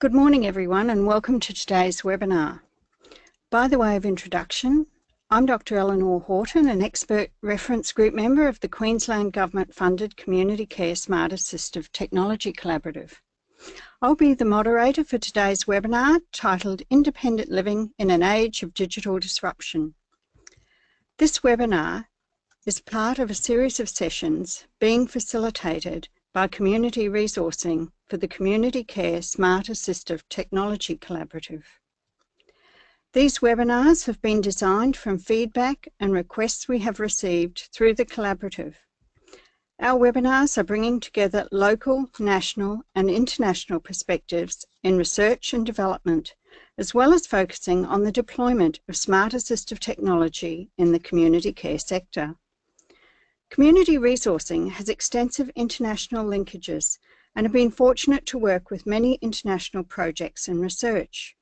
Good morning everyone and welcome to today's webinar. By the way of introduction, I'm Dr. Eleanor Horton, an expert reference group member of the Queensland Government funded Community Care Smart Assistive Technology Collaborative. I'll be the moderator for today's webinar titled Independent Living in an Age of Digital Disruption. This webinar is part of a series of sessions being facilitated by Community Resourcing for the Community Care Smart Assistive Technology Collaborative. These webinars have been designed from feedback and requests we have received through the collaborative. Our webinars are bringing together local, national and international perspectives in research and development, as well as focusing on the deployment of smart assistive technology in the community care sector. Community Resourcing has extensive international linkages and have been fortunate to work with many international projects and research.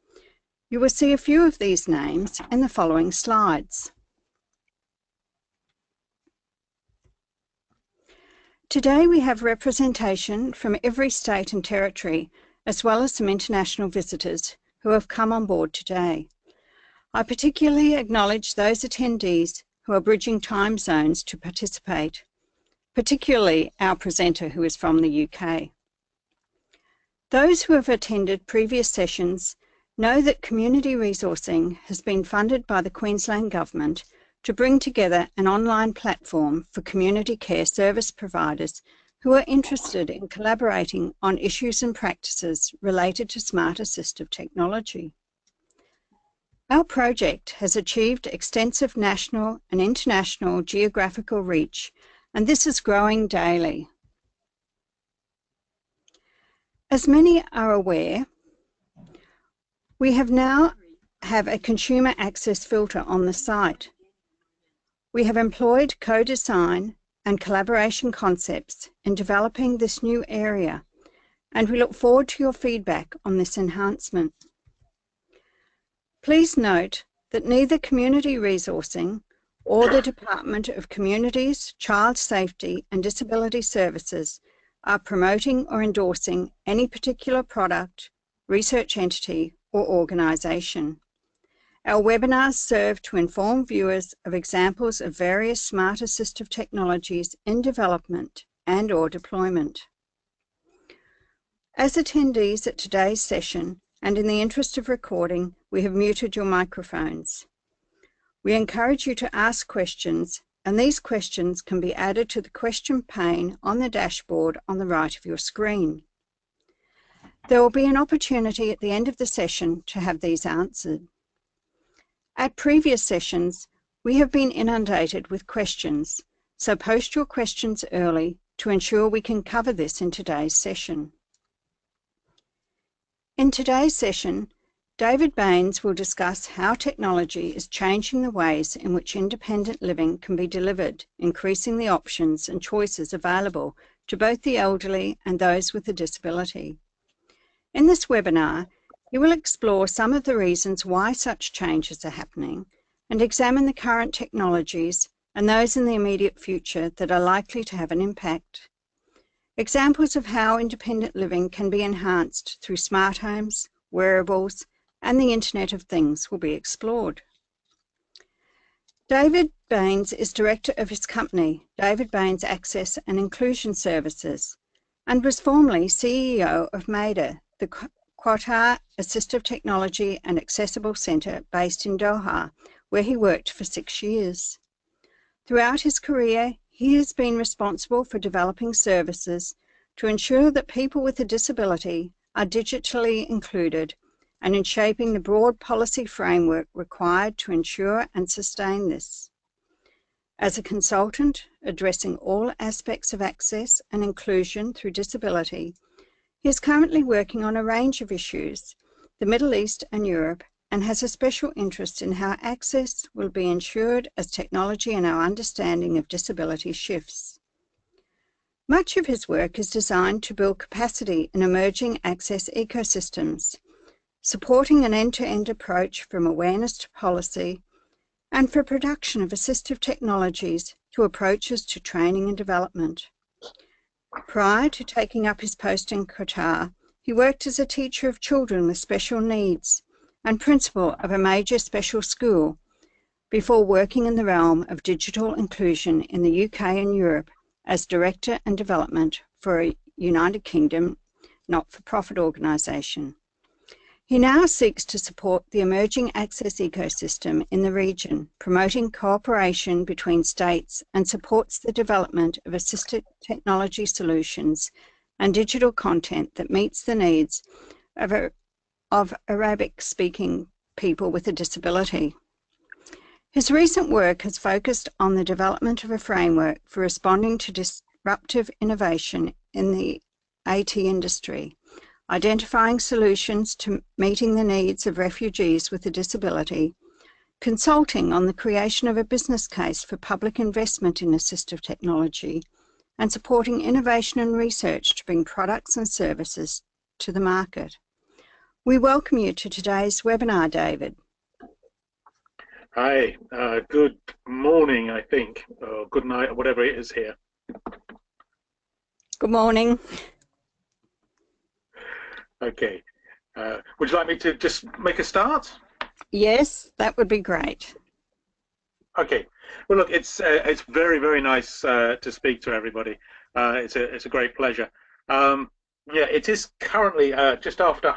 You will see a few of these names in the following slides. Today we have representation from every state and territory, as well as some international visitors who have come on board today. I particularly acknowledge those attendees who are bridging time zones to participate, particularly our presenter who is from the UK. Those who have attended previous sessions know that Community Resourcing has been funded by the Queensland Government to bring together an online platform for community care service providers who are interested in collaborating on issues and practices related to smart assistive technology. Our project has achieved extensive national and international geographical reach, and this is growing daily. As many are aware, we now have a consumer access filter on the site. We have employed co-design and collaboration concepts in developing this new area, and we look forward to your feedback on this enhancement. Please note that neither Community Resourcing or the Department of Communities, Child Safety and Disability Services are promoting or endorsing any particular product, research entity or organisation. Our webinars serve to inform viewers of examples of various smart assistive technologies in development and or deployment. As attendees at today's session, and in the interest of recording, we have muted your microphones. We encourage you to ask questions, and these questions can be added to the question pane on the dashboard on the right of your screen. There will be an opportunity at the end of the session to have these answered. At previous sessions, we have been inundated with questions, so post your questions early to ensure we can cover this in today's session. In today's session, David Baines will discuss how technology is changing the ways in which independent living can be delivered, increasing the options and choices available to both the elderly and those with a disability. In this webinar, he will explore some of the reasons why such changes are happening and examine the current technologies and those in the immediate future that are likely to have an impact. Examples of how independent living can be enhanced through smart homes, wearables, and the Internet of Things will be explored. David Baines is director of his company, David Baines Access and Inclusion Services, and was formerly CEO of MADA, the Qatar Assistive Technology and Accessible Centre based in Doha, where he worked for 6 years. Throughout his career, he has been responsible for developing services to ensure that people with a disability are digitally included and in shaping the broad policy framework required to ensure and sustain this. As a consultant addressing all aspects of access and inclusion through disability, he is currently working on a range of issues, the Middle East and Europe, and has a special interest in how access will be ensured as technology and our understanding of disability shifts. Much of his work is designed to build capacity in emerging access ecosystems, supporting an end-to-end approach from awareness to policy, and for production of assistive technologies to approaches to training and development. Prior to taking up his post in Qatar, He worked as a teacher of children with special needs and principal of a major special school before working in the realm of digital inclusion in the UK and Europe as Director and Development for a United Kingdom not-for-profit organisation. He now seeks to support the emerging access ecosystem in the region, promoting cooperation between states, and supports the development of assistive technology solutions and digital content that meets the needs of Arabic-speaking people with a disability. His recent work has focused on the development of a framework for responding to disruptive innovation in the AT industry, identifying solutions to meeting the needs of refugees with a disability, consulting on the creation of a business case for public investment in assistive technology, and supporting innovation and research to bring products and services to the market. We welcome you to today's webinar, David. Hi, good morning, I think, or good night, or whatever it is here. Good morning. Okay, would you like me to just make a start? Yes, that would be great. Okay, well look, it's very, very nice to speak to everybody. It's a great pleasure. Yeah, it is currently just after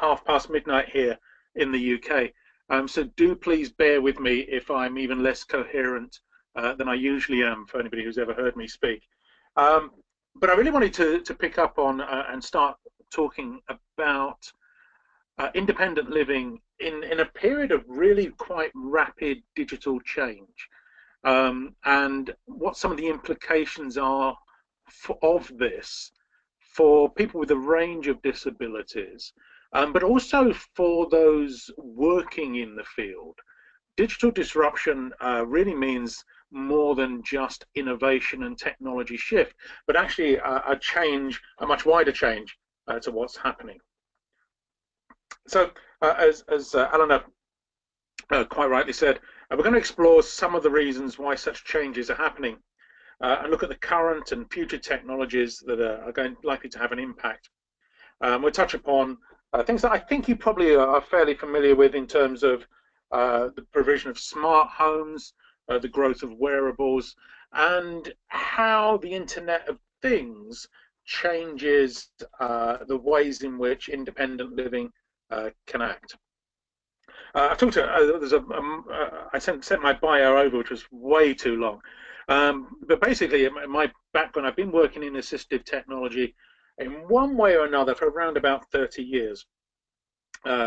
midnight here in the UK. So do please bear with me if I'm even less coherent than I usually am for anybody who's ever heard me speak. But I really wanted to pick up on and start talking about independent living in a period of really quite rapid digital change, and what some of the implications are of this for people with a range of disabilities, but also for those working in the field. Digital disruption really means more than just innovation and technology shift, but actually a change, a much wider change to what's happening. So as Eleanor quite rightly said, we're going to explore some of the reasons why such changes are happening and look at the current and future technologies that are likely to have an impact. We'll touch upon things that I think you probably are fairly familiar with in terms of the provision of smart homes, the growth of wearables, and how the Internet of Things changes the ways in which independent living can act. I've talked to, I sent my bio over, which was way too long. But basically, in my background, I've been working in assistive technology in one way or another for around about 30 years,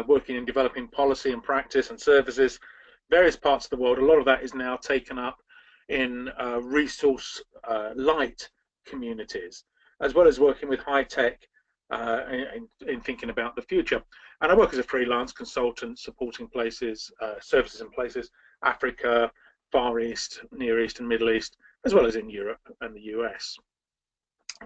working in developing policy and practice and services, various parts of the world. A lot of that is now taken up in resource light communities, as well as working with high tech in thinking about the future. And I work as a freelance consultant supporting places, services in places, Africa, Far East, Near East and Middle East, as well as in Europe and the US.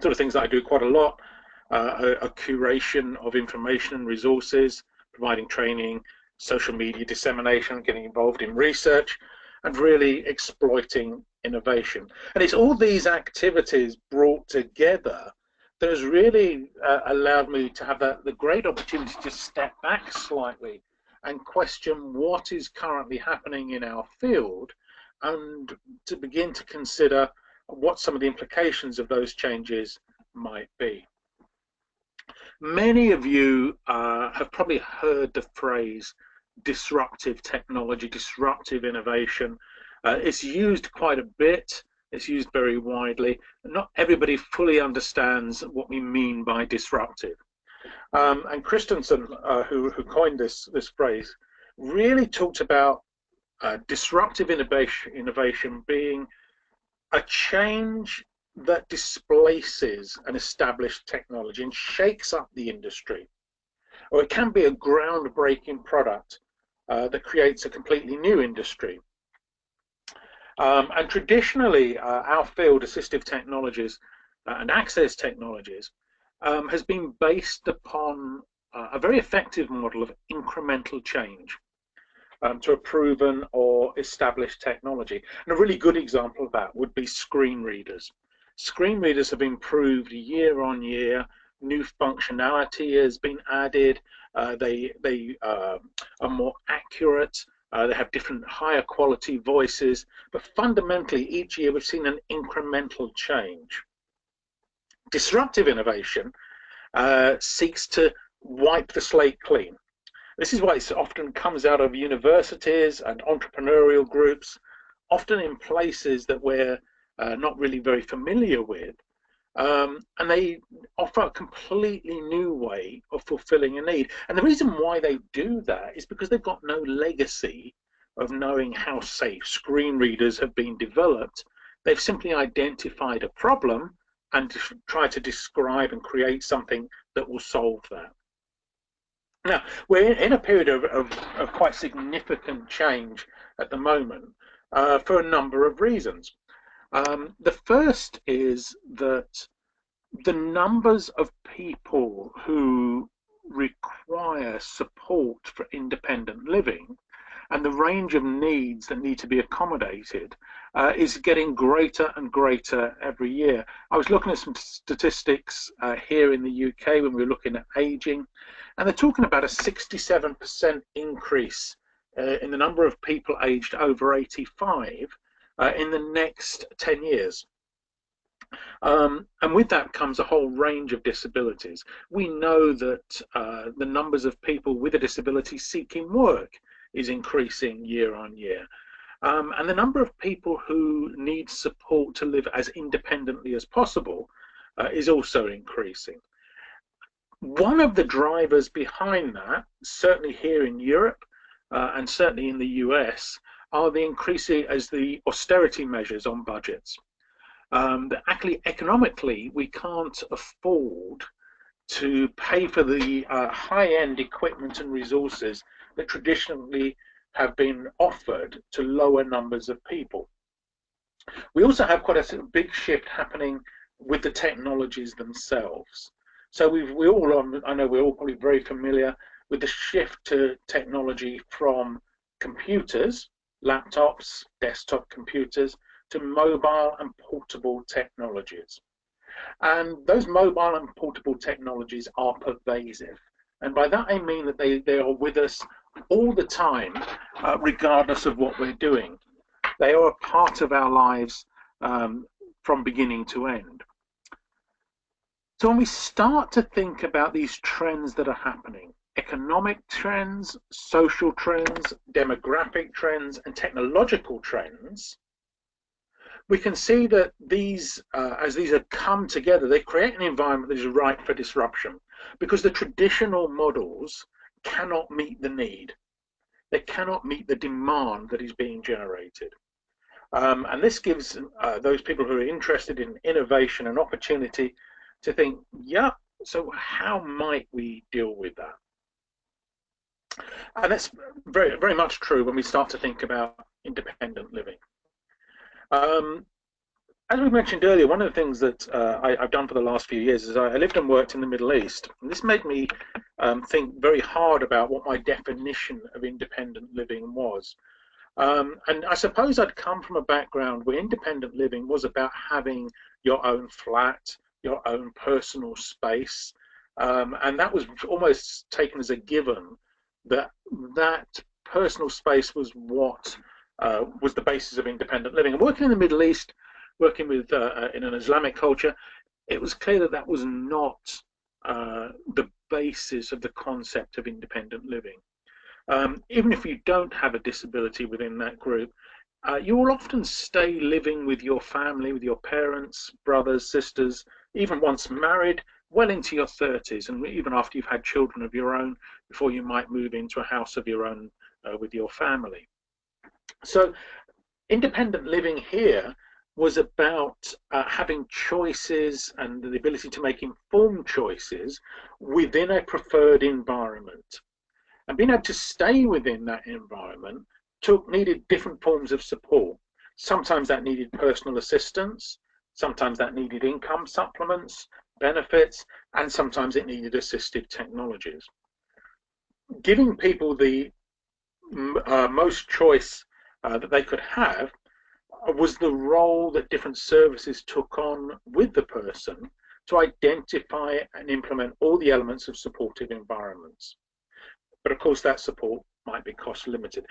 Sort of things that I do quite a lot, a curation of information and resources, providing training, social media dissemination, getting involved in research, and really exploiting innovation. And it's all these activities brought together that has really allowed me to have the great opportunity to step back slightly and question what is currently happening in our field, and to begin to consider what some of the implications of those changes might be. Many of you have probably heard the phrase disruptive technology, disruptive innovation. It's used quite a bit. It's used very widely. Not everybody fully understands what we mean by disruptive. And Christensen, who coined this phrase, really talked about disruptive innovation being a change that displaces an established technology and shakes up the industry. Or it can be a groundbreaking product that creates a completely new industry. And traditionally, our field, assistive technologies and access technologies, has been based upon a very effective model of incremental change to a proven or established technology. And a really good example of that would be screen readers. Screen readers have improved year on year new functionality has been added. They are more accurate. They have different higher quality voices. But fundamentally, each year we've seen an incremental change. Disruptive innovation seeks to wipe the slate clean. This is why it often comes out of universities and entrepreneurial groups, often in places that we're not really very familiar with. And they offer a completely new way of fulfilling a need. And the reason why they do that is because they've got no legacy of knowing how safe screen readers have been developed. They've simply identified a problem and try to describe and create something that will solve that. Now, we're in a period of quite significant change at the moment for a number of reasons. The first is that the numbers of people who require support for independent living and the range of needs that need to be accommodated is getting greater and greater every year. I was looking at some statistics here in the UK when we were looking at ageing, and they're talking about a 67% increase in the number of people aged over 85 in the next 10 years. And with that comes a whole range of disabilities. We know that the numbers of people with a disability seeking work is increasing year on year. And the number of people who need support to live as independently as possible is also increasing. One of the drivers behind that, certainly here in Europe and certainly in the US, are the increasing as the austerity measures on budgets. That actually economically we can't afford to pay for the high-end equipment and resources that traditionally have been offered to lower numbers of people. We also have quite a big shift happening with the technologies themselves. So I know we're all probably very familiar with the shift to technology from computers, laptops, desktop computers, to mobile and portable technologies. And those mobile and portable technologies are pervasive. And by that I mean that they are with us all the time, regardless of what we're doing. They are a part of our lives from beginning to end. So when we start to think about these trends that are happening, economic trends, social trends, demographic trends, and technological trends, we can see that these, as these have come together, they create an environment that is ripe for disruption, because the traditional models cannot meet the need. They cannot meet the demand that is being generated. And this gives those people who are interested in innovation an opportunity to think, yeah, so how might we deal with that? And that's very, very much true when we start to think about independent living. As we mentioned earlier, one of the things that I've done for the last few years is I lived and worked in the Middle East. And this made me think very hard about what my definition of independent living was. And I suppose I'd come from a background where independent living was about having your own flat, your own personal space. And that was almost taken as a given that that personal space was what was the basis of independent living. And working in the Middle East, working with in an Islamic culture, it was clear that that was not the basis of the concept of independent living. Even if you don't have a disability within that group, you will often stay living with your family, with your parents, brothers, sisters, even once married, well into your 30s, and even after you've had children of your own, before you might move into a house of your own with your family. So independent living here was about having choices and the ability to make informed choices within a preferred environment. And being able to stay within that environment needed different forms of support. Sometimes that needed personal assistance, sometimes that needed income supplements, benefits, and sometimes it needed assistive technologies. Giving people the most choice that they could have was the role that different services took on with the person to identify and implement all the elements of supportive environments. But of course, that support might be cost limited.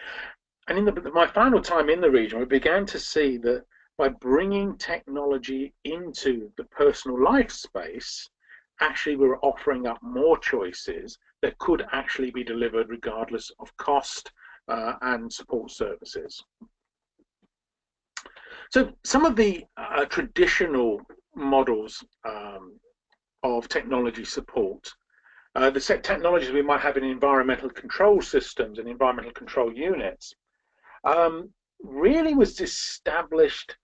And in my final time in the region, we began to see that by bringing technology into the personal life space, actually we were offering up more choices that could actually be delivered regardless of cost and support services. So some of the traditional models of technology support, the technologies we might have in environmental control systems and environmental control units, really was established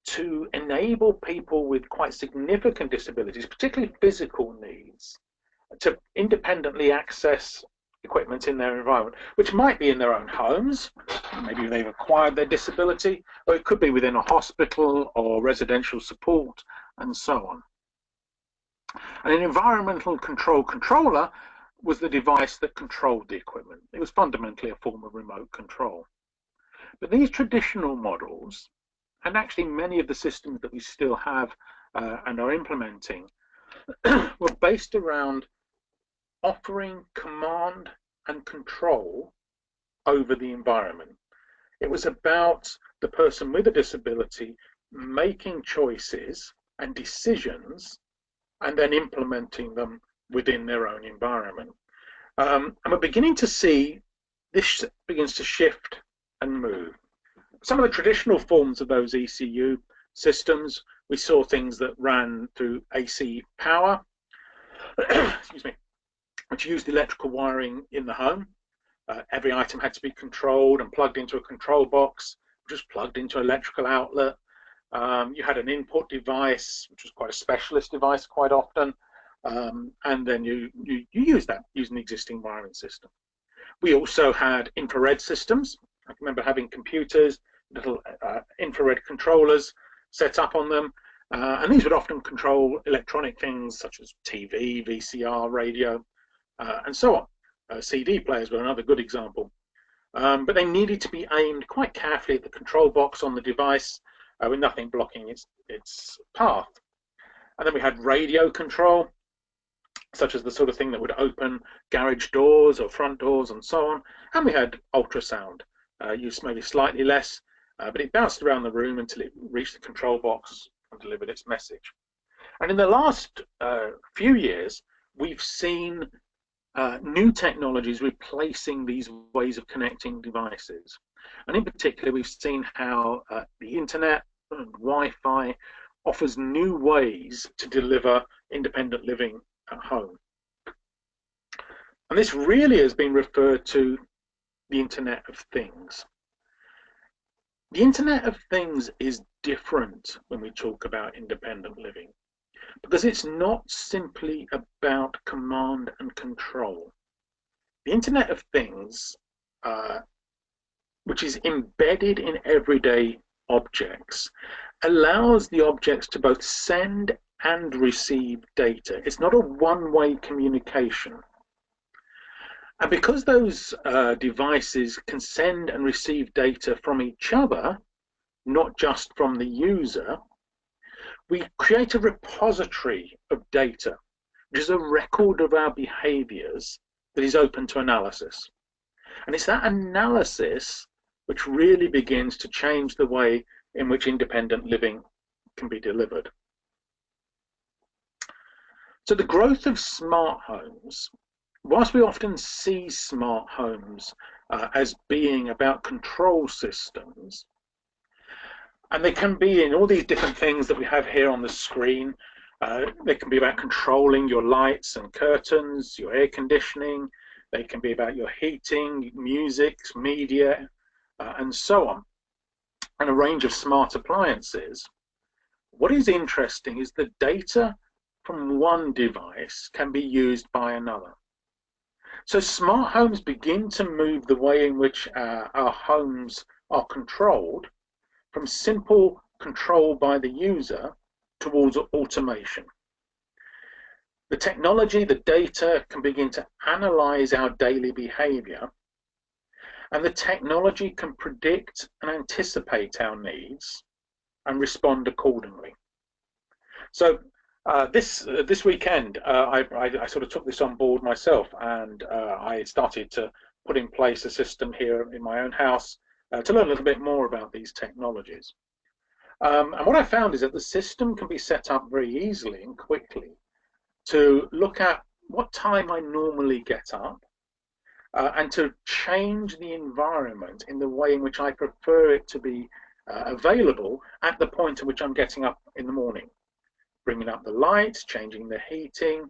to enable people with quite significant disabilities, particularly physical needs, to independently access equipment in their environment, which might be in their own homes, maybe they've acquired their disability, or it could be within a hospital or residential support, and so on. And an environmental control controller was the device that controlled the equipment. It was fundamentally a form of remote control. But these traditional models, and actually many of the systems that we still have and are implementing, were based around offering command and control over the environment. It was about the person with a disability making choices and decisions and then implementing them within their own environment. And we're beginning to see this begins to shift and move. Some of the traditional forms of those ECU systems, we saw things that ran through AC power, excuse me, which used electrical wiring in the home. Every item had to be controlled and plugged into a control box, which was plugged into an electrical outlet. You had an input device, which was quite a specialist device quite often, and then you use that using the existing wiring system. We also had infrared systems. I remember having computers, little infrared controllers set up on them, and these would often control electronic things such as TV, VCR, radio, and so on. CD players were another good example. But they needed to be aimed quite carefully at the control box on the device with nothing blocking its path. And then we had radio control, such as the sort of thing that would open garage doors or front doors and so on. And we had ultrasound, used maybe slightly less, but it bounced around the room until it reached the control box and delivered its message. And in the last few years, we've seen new technologies replacing these ways of connecting devices. And in particular, we've seen how the internet and Wi-Fi offers new ways to deliver independent living at home. And this really has been referred to the Internet of Things. The Internet of Things is different when we talk about independent living, because it's not simply about command and control. The Internet of Things, which is embedded in everyday objects, allows the objects to both send and receive data. It's not a one-way communication. And because those devices can send and receive data from each other, not just from the user, we create a repository of data, which is a record of our behaviors that is open to analysis. And it's that analysis which really begins to change the way in which independent living can be delivered. So the growth of smart homes, whilst we often see smart homes as being about control systems, and they can be in all these different things that we have here on the screen. They can be about controlling your lights and curtains, your air conditioning. They can be about your heating, music, media, and so on, and a range of smart appliances. What is interesting is the data from one device can be used by another. So smart homes begin to move the way in which our homes are controlled from simple control by the user towards automation. The technology, the data can begin to analyze our daily behavior, and the technology can predict and anticipate our needs and respond accordingly. So This weekend, I sort of took this on board myself, and I started to put in place a system here in my own house to learn a little bit more about these technologies. And what I found is that the system can be set up very easily and quickly to look at what time I normally get up, and to change the environment in the way in which I prefer it to be available at the point at which I'm getting up in the morning, bringing up the lights, changing the heating,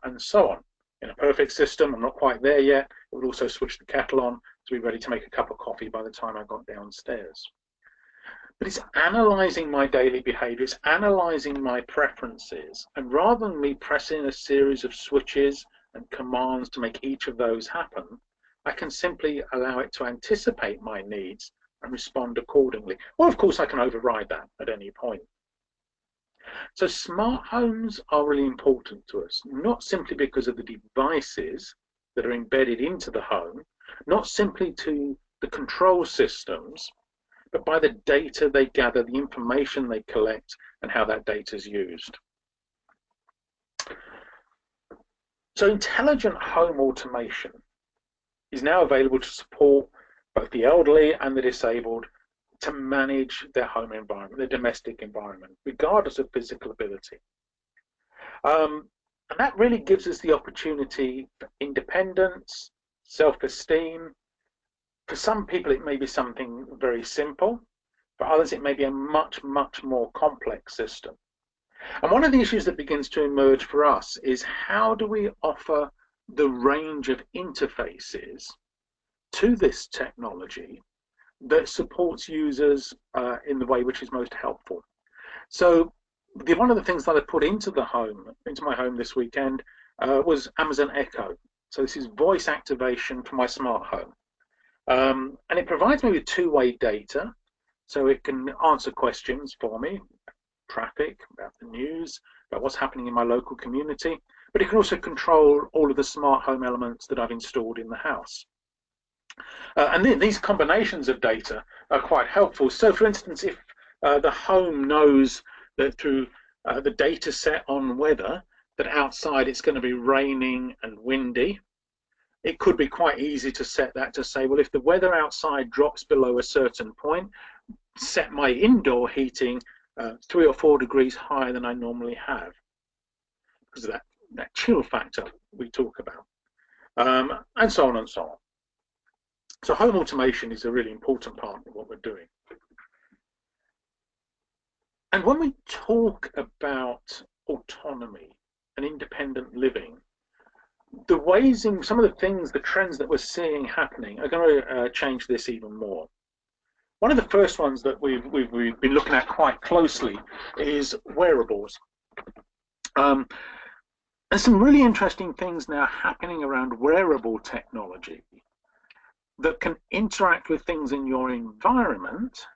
and so on. In a perfect system, I'm not quite there yet, it would also switch the kettle on to be ready to make a cup of coffee by the time I got downstairs. But it's analyzing my daily behavior, it's analyzing my preferences, and rather than me pressing a series of switches and commands to make each of those happen, I can simply allow it to anticipate my needs and respond accordingly. Or of course I can override that at any point. So smart homes are really important to us, not simply because of the devices that are embedded into the home, not simply to the control systems, but by the data they gather, the information they collect, and how that data is used. So intelligent home automation is now available to support both the elderly and the disabled to manage their home environment, their domestic environment, regardless of physical ability. And that really gives us the opportunity for independence, self-esteem. For some people, it may be something very simple. For others, it may be a much, much more complex system. And one of the issues that begins to emerge for us is how do we offer the range of interfaces to this technology that supports users in the way which is most helpful. So one of the things that I put into my home this weekend was Amazon Echo. So this is voice activation for my smart home. And it provides me with two-way data, so it can answer questions for me, traffic, about the news, about what's happening in my local community, but it can also control all of the smart home elements that I've installed in the house. And these combinations of data are quite helpful. So for instance, if the home knows that through the data set on weather, that outside it's going to be raining and windy, it could be quite easy to set that to say, well, if the weather outside drops below a certain point, set my indoor heating 3 or 4 degrees higher than I normally have, because of that chill factor we talk about, and so on and so on. So home automation is a really important part of what we're doing. And when we talk about autonomy and independent living, the ways in some of the things, the trends that we're seeing happening are going to change this even more. One of the first ones that we've been looking at quite closely is wearables. There's some really interesting things now happening around wearable technology that can interact with things in your environment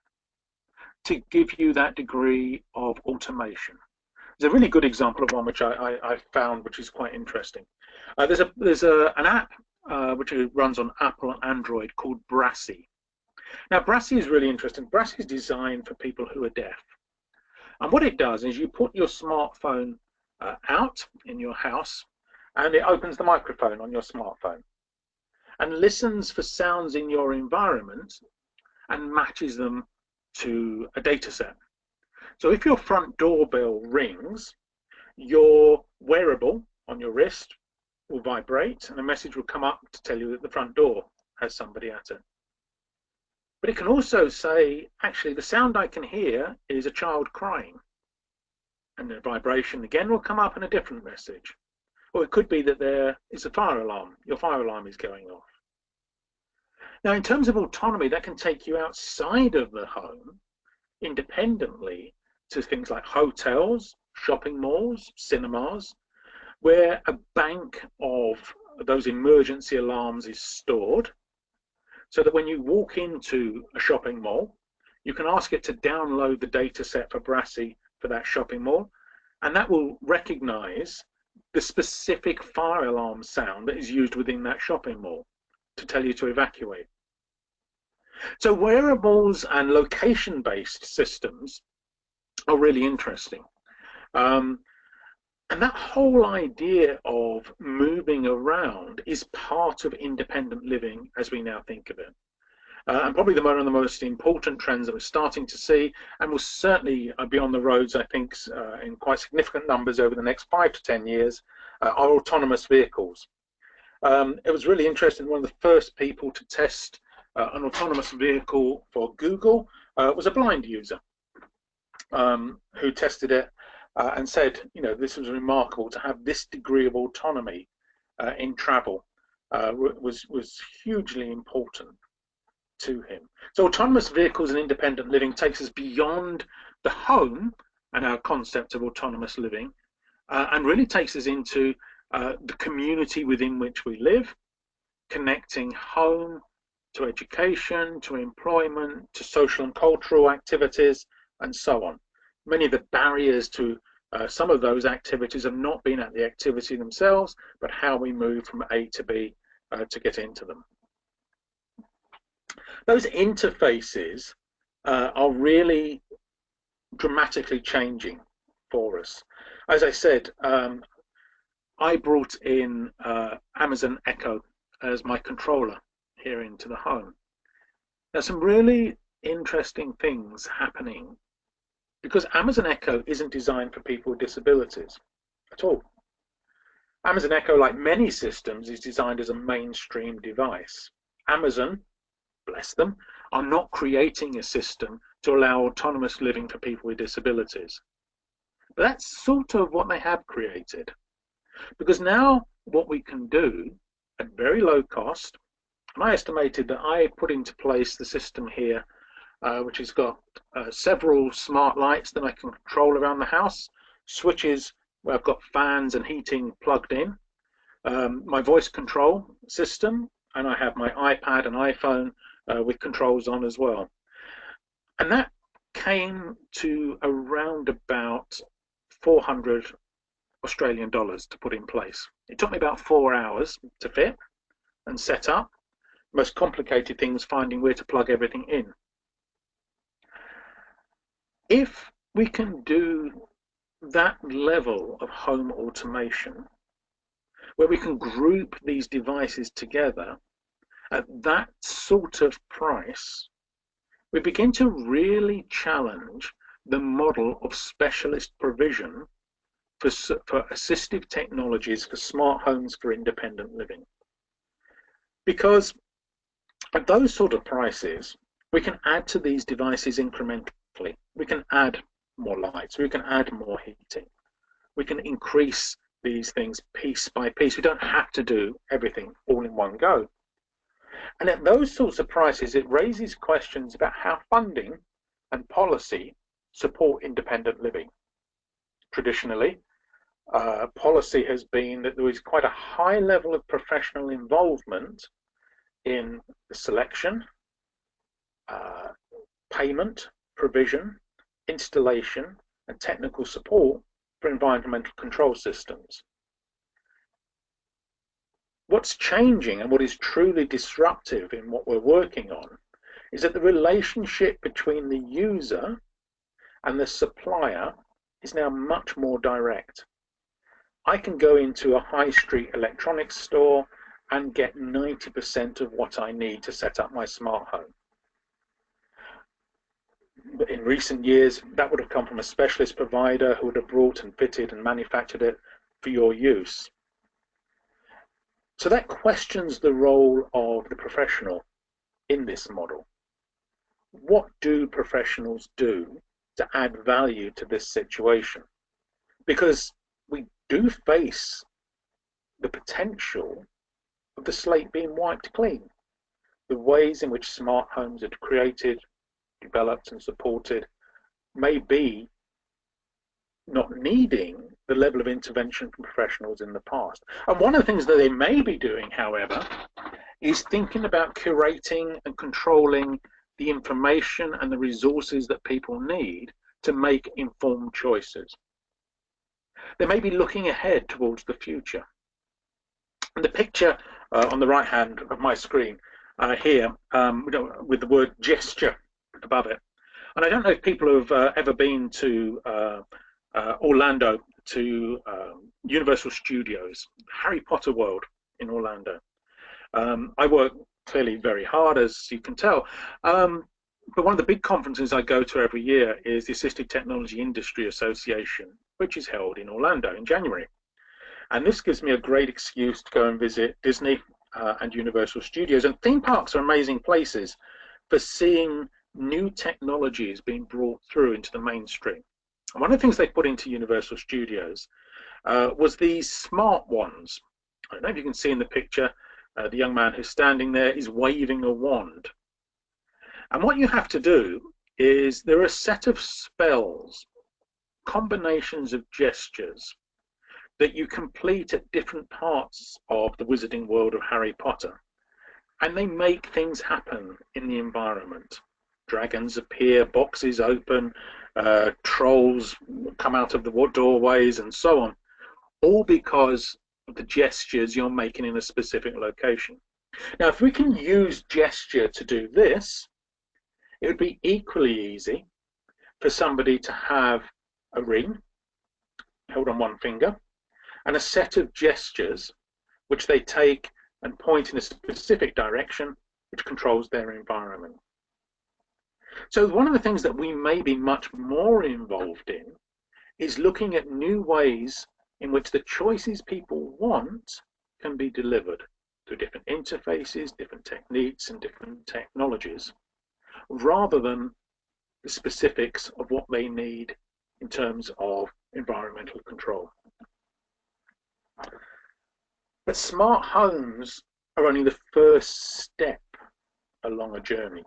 to give you that degree of automation. There's a really good example of one which I found, which is quite interesting. There's an app which runs on Apple and Android called Brassy. Now, Brassy is really interesting. Brassy is designed for people who are deaf. And what it does is you put your smartphone out in your house, and it opens the microphone on your smartphone and listens for sounds in your environment and matches them to a data set. So if your front doorbell rings, your wearable on your wrist will vibrate and a message will come up to tell you that the front door has somebody at it. But it can also say, actually, the sound I can hear is a child crying. And the vibration again will come up in a different message. Or it could be that there is a fire alarm. Your fire alarm is going off. Now, in terms of autonomy, that can take you outside of the home independently to things like hotels, shopping malls, cinemas, where a bank of those emergency alarms is stored, so that when you walk into a shopping mall, you can ask it to download the data set for Brassy for that shopping mall, and that will recognize the specific fire alarm sound that is used within that shopping mall to tell you to evacuate. So wearables and location-based systems are really interesting. And that whole idea of moving around is part of independent living as we now think of it. And probably one of the most important trends that we're starting to see, and will certainly be on the roads, I think, in quite significant numbers over the next 5 to 10 years, are autonomous vehicles. It was really interesting. One of the first people to test an autonomous vehicle for Google was a blind user who tested it and said, this was remarkable to have this degree of autonomy in travel was hugely important to him. So autonomous vehicles and independent living takes us beyond the home and our concept of autonomous living and really takes us into the community within which we live, connecting home to education, to employment, to social and cultural activities, and so on. Many of the barriers to some of those activities have not been at the activity themselves, but how we move from A to B to get into them. Those interfaces are really dramatically changing for us. As I said, I brought in Amazon Echo as my controller here into the home. There's some really interesting things happening because Amazon Echo isn't designed for people with disabilities at all. Amazon Echo, like many systems, is designed as a mainstream device. Amazon, bless them, are not creating a system to allow autonomous living for people with disabilities. But that's sort of what they have created. Because now what we can do at very low cost, and I estimated that I put into place the system here, which has got several smart lights that I can control around the house, switches where I've got fans and heating plugged in, my voice control system, and I have my iPad and iPhone with controls on as well. And that came to around about 400 Australian dollars to put in place. It took me about 4 hours to fit and set up. The most complicated thing was finding where to plug everything in. If we can do that level of home automation, where we can group these devices together at that sort of price, we begin to really challenge the model of specialist provision for assistive technologies for smart homes for independent living. Because at those sort of prices, we can add to these devices incrementally. We can add more lights, we can add more heating, we can increase these things piece by piece. We don't have to do everything all in one go. And at those sorts of prices, it raises questions about how funding and policy support independent living. Traditionally, policy has been that there is quite a high level of professional involvement in the selection, payment, provision, installation, and technical support for environmental control systems. What's changing and what is truly disruptive in what we're working on is that the relationship between the user and the supplier is now much more direct. I can go into a high street electronics store and get 90% of what I need to set up my smart home. But in recent years, that would have come from a specialist provider who would have brought and fitted and manufactured it for your use. So that questions the role of the professional in this model. What do professionals do to add value to this situation? Because we do face the potential of the slate being wiped clean. The ways in which smart homes are created, developed and supported may be not needing the level of intervention from professionals in the past. And one of the things that they may be doing, however, is thinking about curating and controlling the information and the resources that people need to make informed choices. They may be looking ahead towards the future. And the picture on the right hand of my screen here with the word gesture above it. And I don't know if people have ever been to Orlando, to Universal Studios, Harry Potter World in Orlando. I work clearly very hard, as you can tell. But one of the big conferences I go to every year is the Assistive Technology Industry Association, which is held in Orlando in January. And this gives me a great excuse to go and visit Disney and Universal Studios. And theme parks are amazing places for seeing new technologies being brought through into the mainstream. And one of the things they put into Universal Studios was these smart ones. I don't know if you can see in the picture, the young man who's standing there is waving a wand. And what you have to do is there are a set of spells, combinations of gestures that you complete at different parts of the wizarding world of Harry Potter. And they make things happen in the environment. Dragons appear, boxes open, trolls come out of the doorways and so on, all because of the gestures you're making in a specific location. Now, if we can use gesture to do this, it would be equally easy for somebody to have a ring held on one finger and a set of gestures which they take and point in a specific direction which controls their environment. So one of the things that we may be much more involved in is looking at new ways in which the choices people want can be delivered through different interfaces, different techniques and different technologies, rather than the specifics of what they need in terms of environmental control. But smart homes are only the first step along a journey.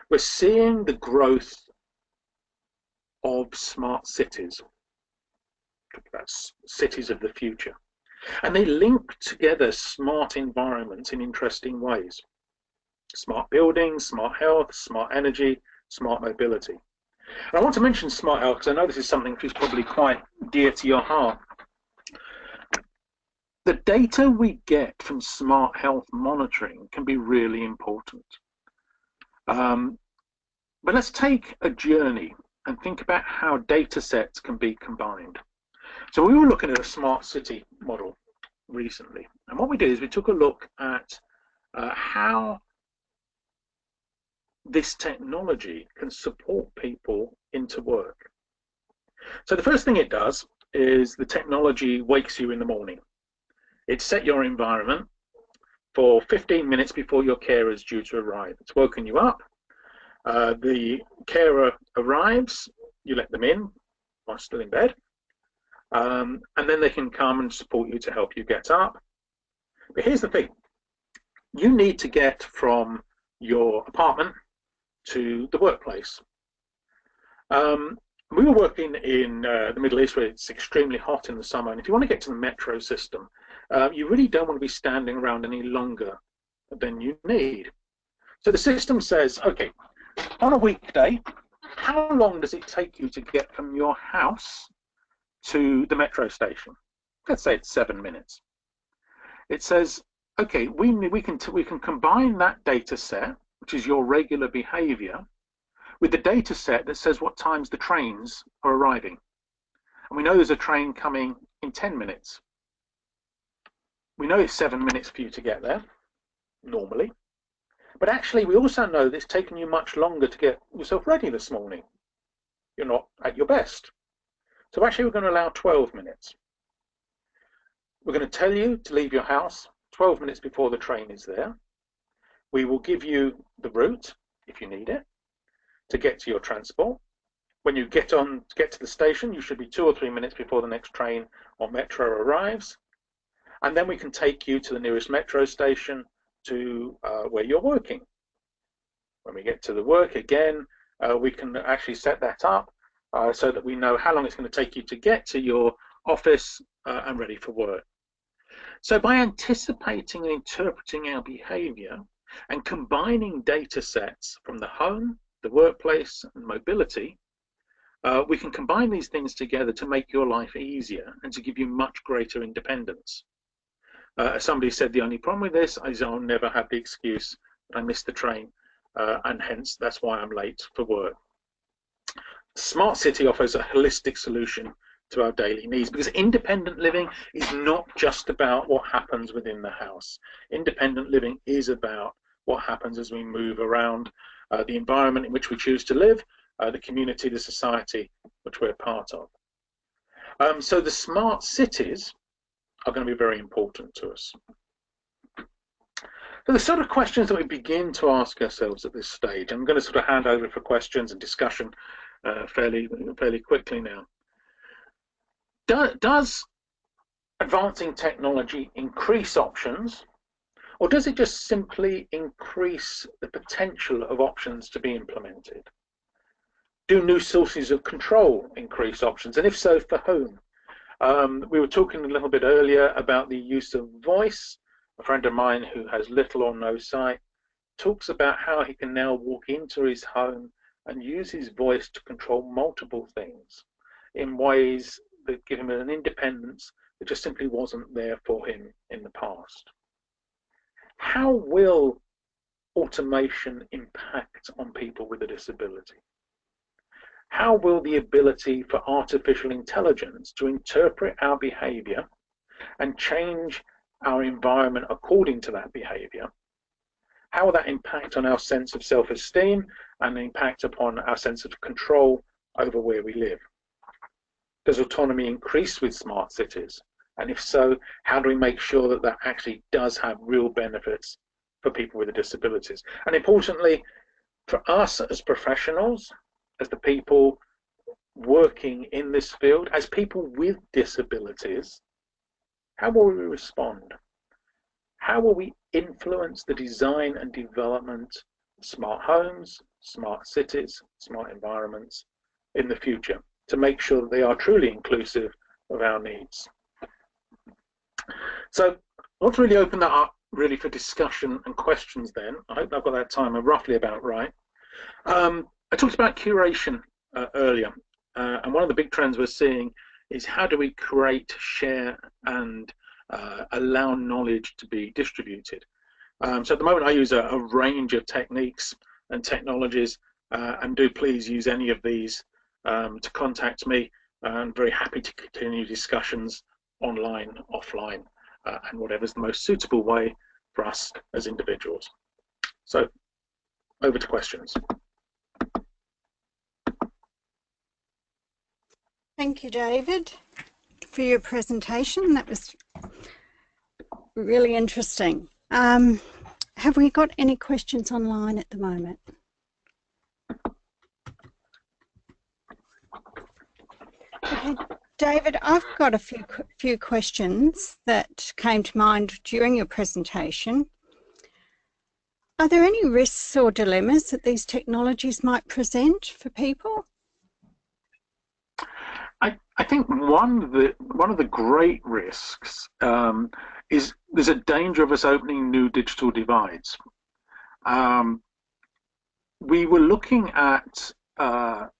We're seeing the growth of smart cities, that's cities of the future, and they link together smart environments in interesting ways. Smart buildings, smart health, smart energy, smart mobility. And I want to mention smart health because I know this is something which is probably quite dear to your heart. The data we get from smart health monitoring can be really important. But let's take a journey and think about how data sets can be combined. So we were looking at a smart city model recently, and what we did is we took a look at how this technology can support people into work. So the first thing it does is the technology wakes you in the morning. It set your environment for 15 minutes before your carer is due to arrive. It's woken you up. The carer arrives, you let them in while still in bed, and then they can come and support you to help you get up. But here's the thing. You need to get from your apartment to the workplace. We were working in the Middle East where it's extremely hot in the summer, and if you want to get to the metro system, you really don't want to be standing around any longer than you need. So the system says, okay, on a weekday, how long does it take you to get from your house to the metro station? Let's say it's 7 minutes. It says, okay, we can combine that data set, which is your regular behavior, with the data set that says what times the trains are arriving. And we know there's a train coming in 10 minutes. We know it's 7 minutes for you to get there, normally. But actually, we also know that it's taken you much longer to get yourself ready this morning. You're not at your best. So actually, we're going to allow 12 minutes. We're going to tell you to leave your house 12 minutes before the train is there. We will give you the route, if you need it, to get to your transport. When you get to the station, you should be 2 or 3 minutes before the next train or metro arrives. And then we can take you to the nearest metro station to where you're working. When we get to the work again, we can actually set that up so that we know how long it's going to take you to get to your office and ready for work. So by anticipating and interpreting our behavior and combining data sets from the home, the workplace, and mobility, we can combine these things together to make your life easier and to give you much greater independence. As somebody said, the only problem with this is I'll never have the excuse that I missed the train, and hence that's why I'm late for work. Smart City offers a holistic solution to our daily needs, because independent living is not just about what happens within the house. Independent living is about what happens as we move around the environment in which we choose to live, the community, the society which we're part of. So the smart cities are going to be very important to us. So the sort of questions that we begin to ask ourselves at this stage, I'm going to sort of hand over for questions and discussion fairly quickly now. Does advancing technology increase options, or does it just simply increase the potential of options to be implemented? Do new sources of control increase options, and if so, for whom? We were talking a little bit earlier about the use of voice. A friend of mine who has little or no sight talks about how he can now walk into his home and use his voice to control multiple things in ways that give him an independence that just simply wasn't there for him in the past. How will automation impact on people with a disability? How will the ability for artificial intelligence to interpret our behavior and change our environment according to that behavior, how will that impact on our sense of self-esteem and impact upon our sense of control over where we live? Does autonomy increase with smart cities? And if so, how do we make sure that that actually does have real benefits for people with disabilities? And importantly, for us as professionals, as the people working in this field, as people with disabilities, how will we respond? How will we influence the design and development of smart homes, smart cities, smart environments in the future to make sure that they are truly inclusive of our needs? So I want to really open that up really for discussion and questions then. I hope I've got that timer roughly about right. I talked about curation earlier, and one of the big trends we're seeing is how do we create, share, and allow knowledge to be distributed. So at the moment I use a range of techniques and technologies, and do please use any of these to contact me. I'm very happy to continue discussions online, offline, and whatever's the most suitable way for us as individuals. So over to questions. Thank you, David, for your presentation. That was really interesting. Have we got any questions online at the moment? Okay, David, I've got a few questions that came to mind during your presentation. Are there any risks or dilemmas that these technologies might present for people? I think one of the great risks is there's a danger of us opening new digital divides. We were looking at an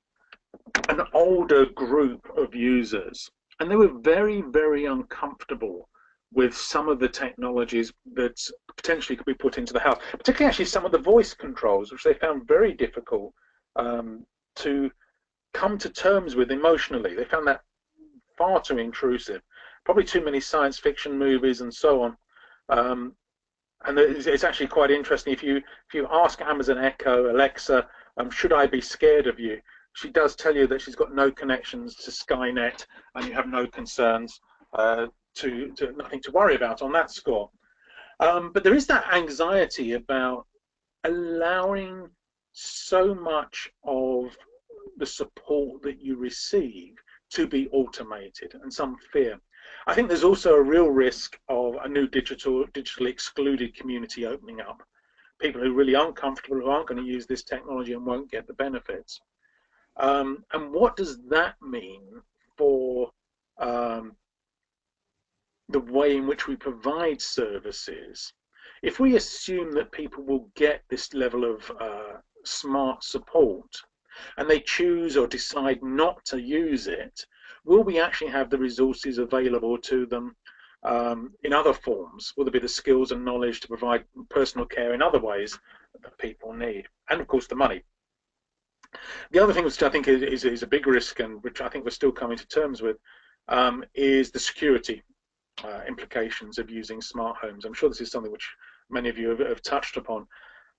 older group of users, and they were very, very uncomfortable with some of the technologies that potentially could be put into the house, particularly actually some of the voice controls, which they found very difficult to come to terms with emotionally. They found that far too intrusive, probably too many science fiction movies and so on. And it's actually quite interesting. If you ask Amazon Echo, Alexa, should I be scared of you? She does tell you that she's got no connections to Skynet, and you have no concerns, nothing to worry about on that score. But there is that anxiety about allowing so much of the support that you receive to be automated, and some fear. I think there's also a real risk of a new digitally excluded community opening up. People who really aren't comfortable, who aren't going to use this technology and won't get the benefits. And what does that mean for the way in which we provide services? If we assume that people will get this level of smart support, and they choose or decide not to use it, will we actually have the resources available to them in other forms? Will there be the skills and knowledge to provide personal care in other ways that people need? And of course the money. The other thing which I think is a big risk, and which I think we're still coming to terms with, is the security implications of using smart homes. I'm sure this is something which many of you have touched upon.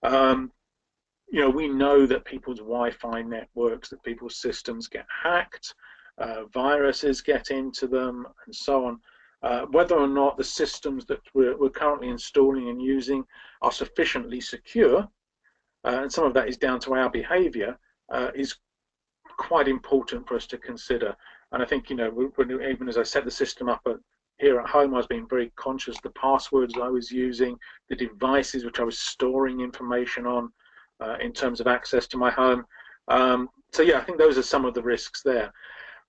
Um, we know that people's Wi-Fi networks, that people's systems get hacked, viruses get into them, and so on. Whether or not the systems that we're currently installing and using are sufficiently secure, and some of that is down to our behavior, is quite important for us to consider. And I think, even as I set the system up here at home, I was being very conscious of the passwords I was using, the devices which I was storing information on in terms of access to my home. So yeah, I think those are some of the risks there.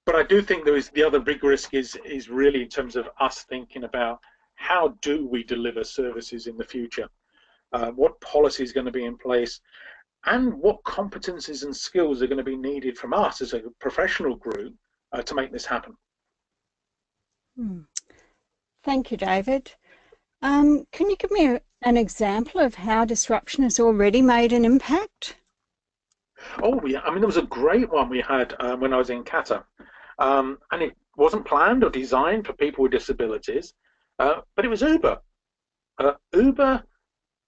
But I do think the other big risk is really in terms of us thinking about how do we deliver services in the future? What policy is going to be in place? And what competencies and skills are going to be needed from us as a professional group to make this happen. Thank you, David. Can you give me an example of how disruption has already made an impact? Oh, yeah. I mean, there was a great one we had when I was in Qatar. And it wasn't planned or designed for people with disabilities, but it was Uber. Uber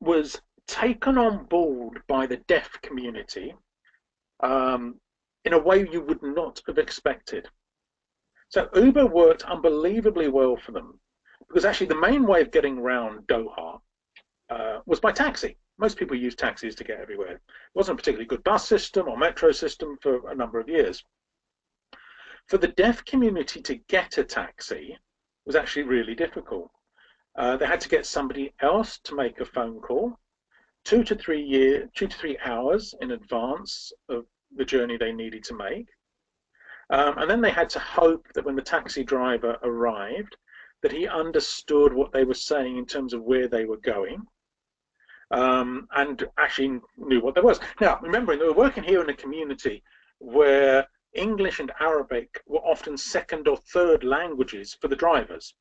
was taken on board by the deaf community in a way you would not have expected. So Uber worked unbelievably well for them, because actually the main way of getting around Doha was by taxi. Most people use taxis to get everywhere. It wasn't a particularly good bus system or metro system for a number of years. For the deaf community to get a taxi was actually really difficult. They had to get somebody else to make a phone call 2 to 3 hours in advance of the journey they needed to make. And then they had to hope that when the taxi driver arrived, that he understood what they were saying in terms of where they were going, and actually knew what there was. Now, remembering that we're working here in a community where English and Arabic were often second or third languages for the drivers.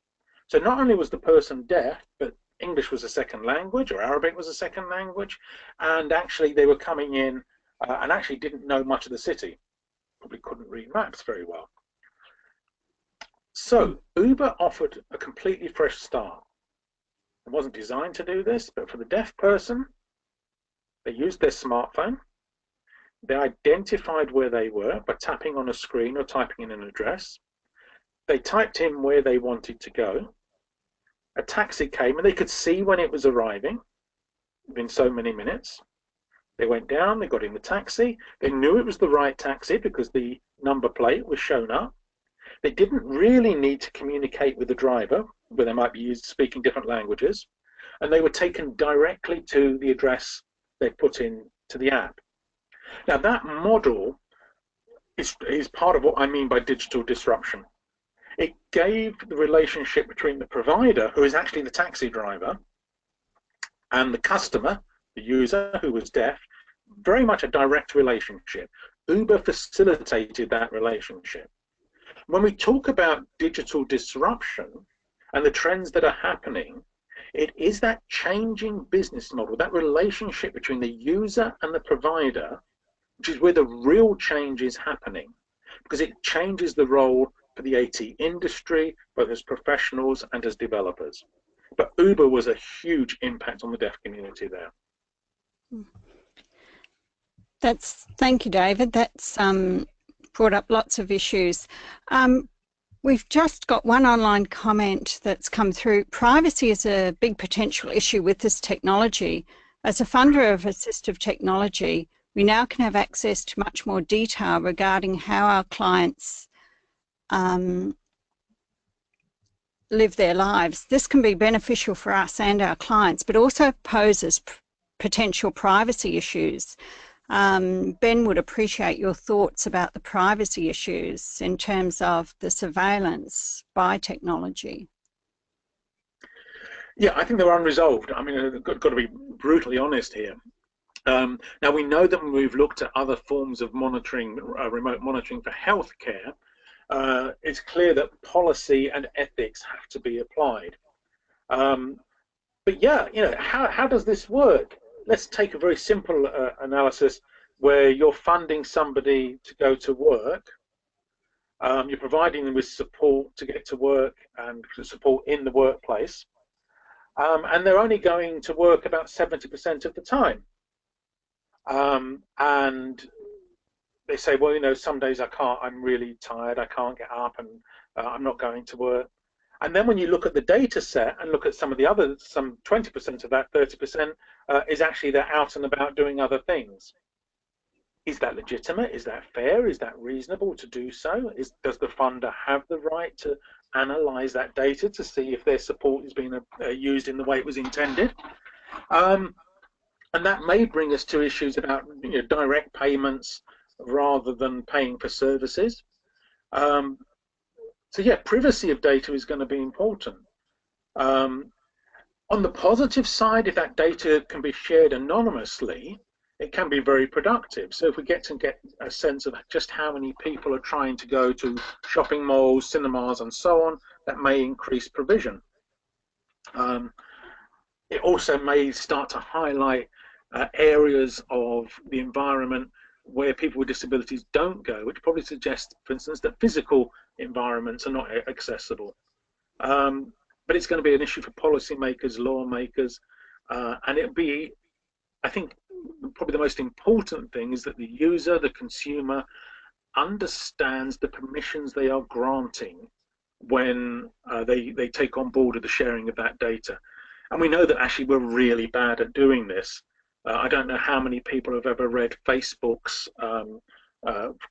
So not only was the person deaf, but English was a second language, or Arabic was a second language, and actually they were coming in and actually didn't know much of the city. Probably couldn't read maps very well. So Uber offered a completely fresh start. It wasn't designed to do this, but for the deaf person, they used their smartphone. They identified where they were by tapping on a screen or typing in an address. They typed in where they wanted to go. A taxi came and they could see when it was arriving within so many minutes. They went down, they got in the taxi. They knew it was the right taxi because the number plate was shown up. They didn't really need to communicate with the driver, where they might be speaking different languages, and they were taken directly to the address they put in to the app. Now that model is part of what I mean by digital disruption. It gave the relationship between the provider, who is actually the taxi driver, and the customer, the user who was deaf, very much a direct relationship. Uber facilitated that relationship. When we talk about digital disruption and the trends that are happening, it is that changing business model, that relationship between the user and the provider, which is where the real change is happening, because it changes the role for the AT industry, both as professionals and as developers. But Uber was a huge impact on the deaf community there. Thank you, David. That's brought up lots of issues. We've just got one online comment that's come through. Privacy is a big potential issue with this technology. As a funder of assistive technology, we now can have access to much more detail regarding how our clients live their lives. This can be beneficial for us and our clients, but also poses potential privacy issues. Ben would appreciate your thoughts about the privacy issues in terms of the surveillance by technology. Yeah, I think they're unresolved. I mean, I've got to be brutally honest here. Now, we know that when we've looked at other forms of monitoring, remote monitoring for healthcare, it's clear that policy and ethics have to be applied. But yeah, how does this work? Let's take a very simple analysis. where you're funding somebody to go to work, you're providing them with support to get to work and support in the workplace, and they're only going to work about 70% of the time. And they say, well, you know, some days I can't, I'm really tired, I can't get up, and I'm not going to work. And then when you look at the data set and look at some of the other, some 20% of that, 30% is actually they're out and about doing other things. Is that legitimate? Is that fair? Is that reasonable to do so? Does the funder have the right to analyze that data to see if their support is being used in the way it was intended? And that may bring us to issues about, you know, direct payments rather than paying for services. So yeah, privacy of data is going to be important. On the positive side, if that data can be shared anonymously, it can be very productive. So if we get a sense of just how many people are trying to go to shopping malls, cinemas, and so on, that may increase provision. It also may start to highlight areas of the environment where people with disabilities don't go, which probably suggests, for instance, that physical environments are not accessible. But it's going to be an issue for policymakers, lawmakers, and it'll be, I think, probably the most important thing is that the user, the consumer, understands the permissions they are granting when they take on board the sharing of that data. And we know that actually we're really bad at doing this. I don't know how many people have ever read Facebook's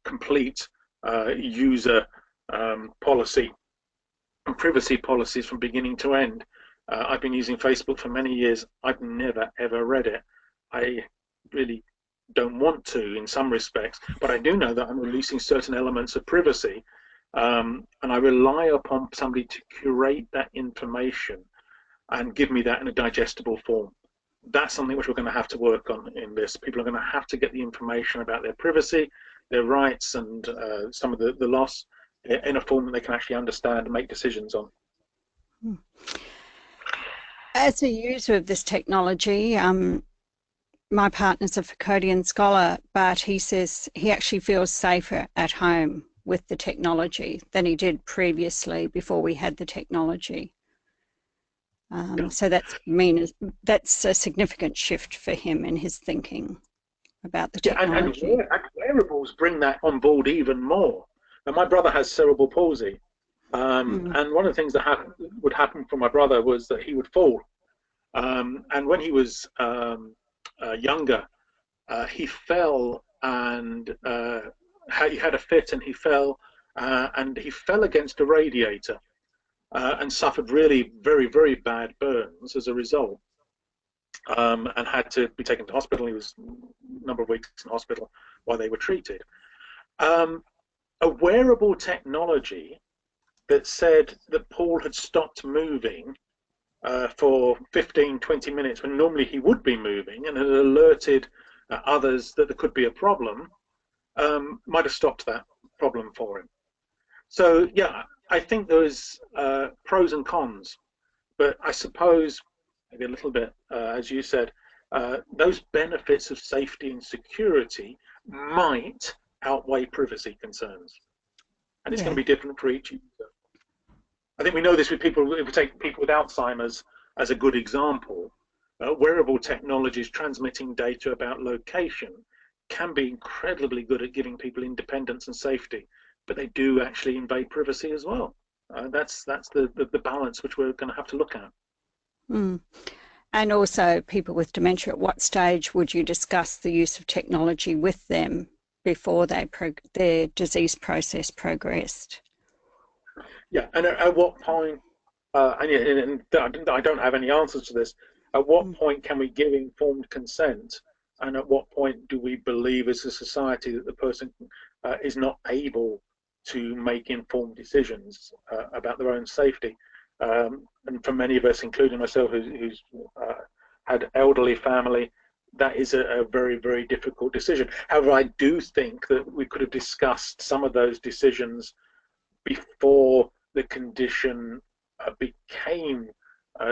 complete user policy and privacy policies from beginning to end. I've been using Facebook for many years. I've never, ever read it. I really don't want to in some respects, but I do know that I'm releasing certain elements of privacy, and I rely upon somebody to curate that information and give me that in a digestible form. That's something which we're going to have to work on in this. People are going to have to get the information about their privacy, their rights, and some of the loss in a form that they can actually understand and make decisions on. As a user of this technology, my partner's a Foucauldian scholar, but he says he actually feels safer at home with the technology than he did previously before we had the technology. So that's a significant shift for him in his thinking about the technology. And wearables bring that on board even more. Now, my brother has cerebral palsy, and one of the things that would happen for my brother was that he would fall. And when he was younger, he fell and he had a fit, and he fell against a radiator. And suffered really very, very bad burns as a result, and had to be taken to hospital. He was a number of weeks in hospital while they were treated. A wearable technology that said that Paul had stopped moving for 15, 20 minutes when normally he would be moving, and had alerted others that there could be a problem, might have stopped that problem for him. So yeah, I think there's pros and cons, but I suppose maybe a little bit, as you said, those benefits of safety and security might outweigh privacy concerns, and it's going to be different for each user. I think we know this with people. If we take people with Alzheimer's as a good example, wearable technologies transmitting data about location can be incredibly good at giving people independence and safety, but they do actually invade privacy as well. That's the balance which we're going to have to look at. And also people with dementia, at what stage would you discuss the use of technology with them before their disease process progressed? Yeah, and at what point, and I don't have any answers to this, at what point can we give informed consent, and at what point do we believe as a society that the person is not able to make informed decisions about their own safety? And for many of us, including myself, who's had elderly family, that is a very, very difficult decision. However, I do think that we could have discussed some of those decisions before the condition became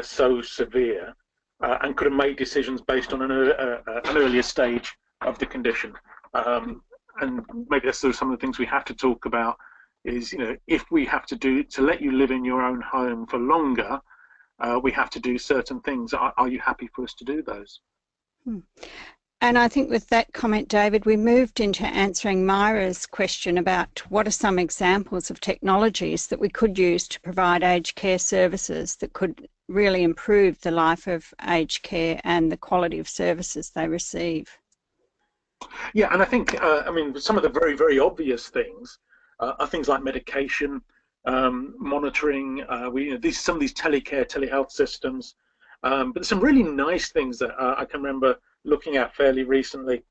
so severe, and could have made decisions based on an earlier stage of the condition. And maybe that's sort of some of the things we have to talk about is, if we have to let you live in your own home for longer, we have to do certain things. Are you happy for us to do those? And I think with that comment, David, we moved into answering Myra's question about what are some examples of technologies that we could use to provide aged care services that could really improve the life of aged care and the quality of services they receive. Yeah, and I think, some of the very, very obvious things are things like medication, monitoring, some of these telehealth systems. But some really nice things that I can remember looking at fairly recently.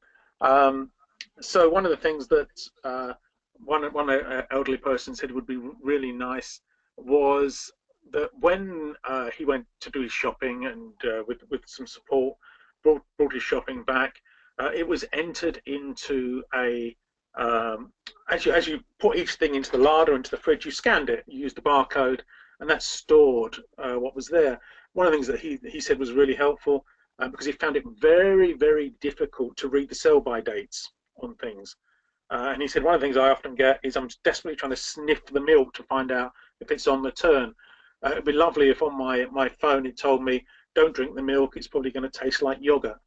So one of the things that one elderly person said would be really nice was that when he went to do his shopping and with some support brought his shopping back, it was entered into a as you put each thing into the larder, into the fridge, you scanned it, you used the barcode, and that stored what was there. One of the things that he said was really helpful because he found it very, very difficult to read the sell-by dates on things. And he said one of the things I often get is I'm desperately trying to sniff the milk to find out if it's on the turn. It'd be lovely if on my phone it told me, don't drink the milk, it's probably going to taste like yogurt,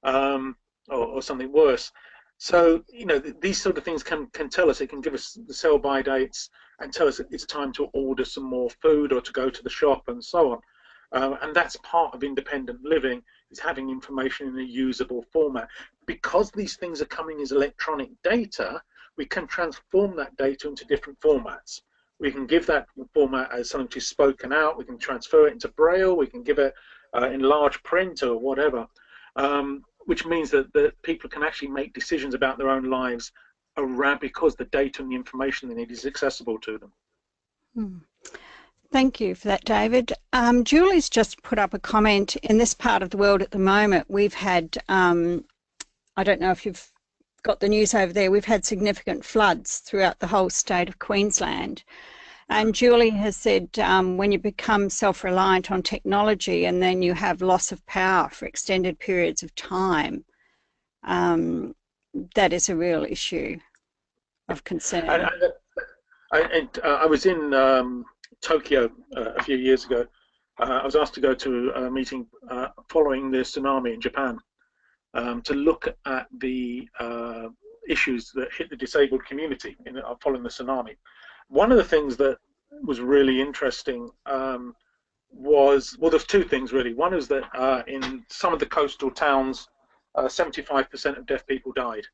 or something worse. So, these sort of things can tell us, it can give us the sell-by dates and tell us it's time to order some more food or to go to the shop and so on. And that's part of independent living, is having information in a usable format. Because these things are coming as electronic data, we can transform that data into different formats. We can give that format as something to be spoken out, we can transfer it into Braille, we can give it in large print or whatever. Which means that people can actually make decisions about their own lives around because the data and the information they need is accessible to them. Thank you for that, David. Julie's just put up a comment. In this part of the world at the moment, we've had, I don't know if you've got the news over there, we've had significant floods throughout the whole state of Queensland. And Julie has said when you become self-reliant on technology and then you have loss of power for extended periods of time, that is a real issue of concern. I was in Tokyo a few years ago. I was asked to go to a meeting following the tsunami in Japan to look at the issues that hit the disabled community following the tsunami. One of the things that was really interesting there's two things really. One is that in some of the coastal towns, 75% of deaf people died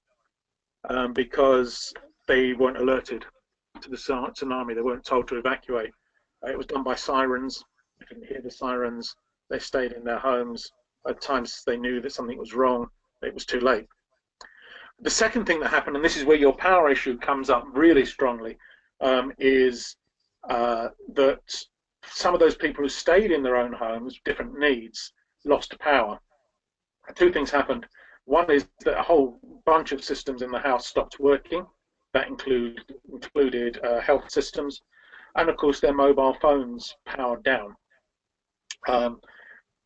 because they weren't alerted to the tsunami. They weren't told to evacuate. It was done by sirens. They didn't hear the sirens. They stayed in their homes. At times they knew that something was wrong. It was too late. The second thing that happened, and this is where your power issue comes up really strongly, is that some of those people who stayed in their own homes with different needs lost power. Two things happened. One is that a whole bunch of systems in the house stopped working. That included health systems, and of course their mobile phones powered down.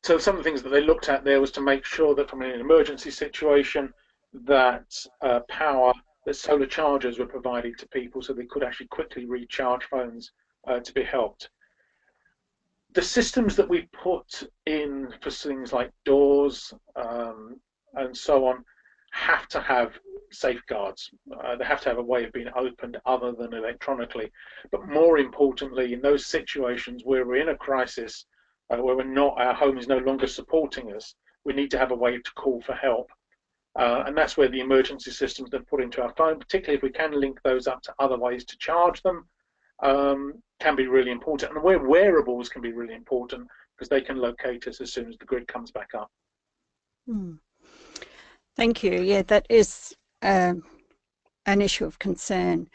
So some of the things that they looked at there was to make sure that from an emergency situation that that solar chargers were provided to people so they could actually quickly recharge phones to be helped. The systems that we put in for things like doors and so on have to have safeguards. They have to have a way of being opened other than electronically. But more importantly, in those situations where we're in a crisis, where our home is no longer supporting us, we need to have a way to call for help. And that's where the emergency systems that are put into our phone, particularly if we can link those up to other ways to charge them, can be really important. And where wearables can be really important because they can locate us as soon as the grid comes back up. Thank you. Yeah, that is an issue of concern.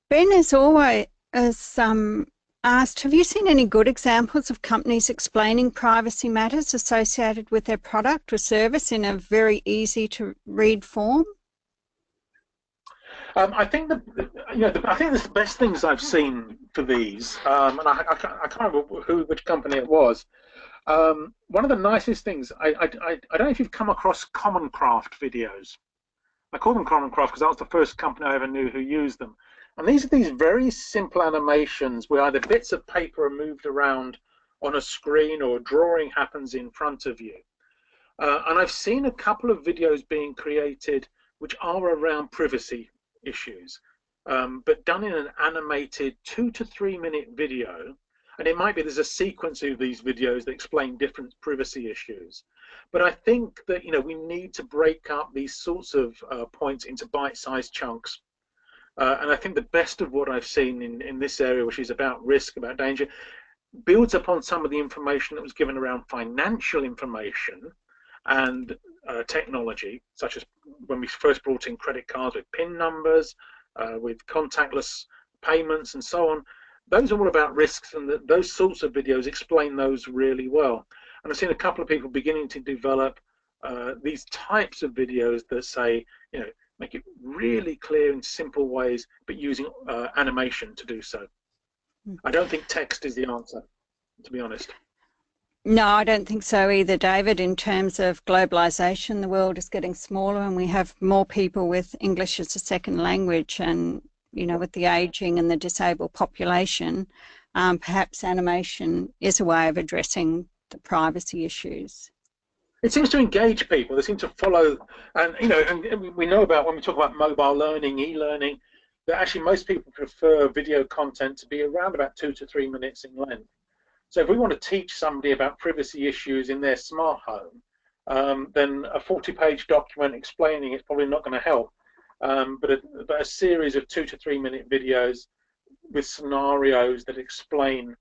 Ben has always asked, have you seen any good examples of companies explaining privacy matters associated with their product or service in a very easy to read form? I think the best things I've seen for these, and I can't remember which company it was. One of the nicest things, I don't know if you've come across Common Craft videos. I call them Common Craft because that was the first company I ever knew who used them. And these are these very simple animations where either bits of paper are moved around on a screen or a drawing happens in front of you. And I've seen a couple of videos being created which are around privacy issues, but done in an animated 2 to 3 minute video. And it might be there's a sequence of these videos that explain different privacy issues. But I think that we need to break up these sorts of points into bite-sized chunks. And I think the best of what I've seen in this area, which is about risk, about danger, builds upon some of the information that was given around financial information and technology, such as when we first brought in credit cards with PIN numbers, with contactless payments and so on. Those are all about risks, and those sorts of videos explain those really well. And I've seen a couple of people beginning to develop these types of videos that say, make it really clear in simple ways, but using animation to do so. I don't think text is the answer, to be honest. No, I don't think so either, David. In terms of globalisation, the world is getting smaller and we have more people with English as a second language, and with the ageing and the disabled population, perhaps animation is a way of addressing the privacy issues. It seems to engage people. They seem to follow, and and we know about, when we talk about mobile learning, e-learning, that actually most people prefer video content to be around about 2 to 3 minutes in length. So if we want to teach somebody about privacy issues in their smart home, then a 40-page document explaining it's probably not going to help. But a series of 2 to 3 minute videos with scenarios that explain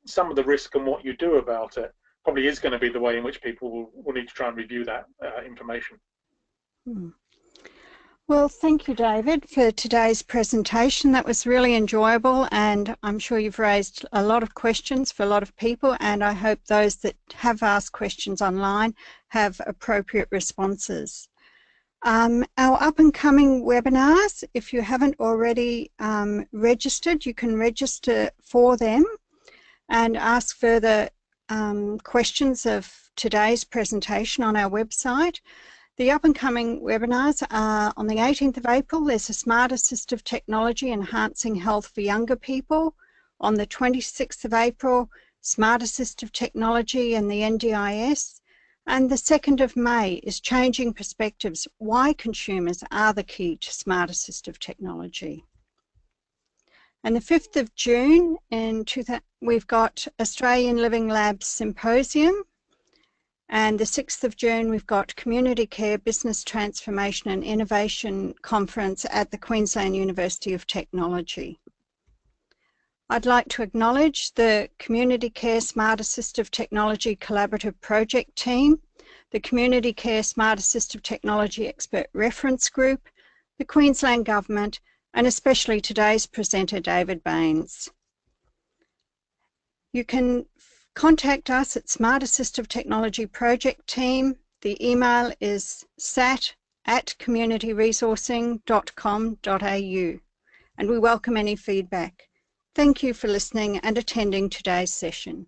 some of the risk and what you do about it probably is going to be the way in which people will need to try and review that information. Well, thank you, David, for today's presentation. That was really enjoyable, and I'm sure you've raised a lot of questions for a lot of people, and I hope those that have asked questions online have appropriate responses. Our up-and-coming webinars, if you haven't already registered, you can register for them and ask further questions of today's presentation on our website. The up-and-coming webinars are on the 18th of April. There's a Smart Assistive Technology Enhancing Health for Younger People. On the 26th of April, Smart Assistive Technology and the NDIS. And the 2nd of May is Changing Perspectives, Why Consumers Are the Key to Smart Assistive Technology. And the 5th of June, we've got Australian Living Labs Symposium. And the 6th of June, we've got Community Care Business Transformation and Innovation Conference at the Queensland University of Technology. I'd like to acknowledge the Community Care Smart Assistive Technology Collaborative Project Team, the Community Care Smart Assistive Technology Expert Reference Group, the Queensland Government, and especially today's presenter, David Baines. You can contact us at Smart Assistive Technology Project Team. The email is sat@communityresourcing.com.au, and we welcome any feedback. Thank you for listening and attending today's session.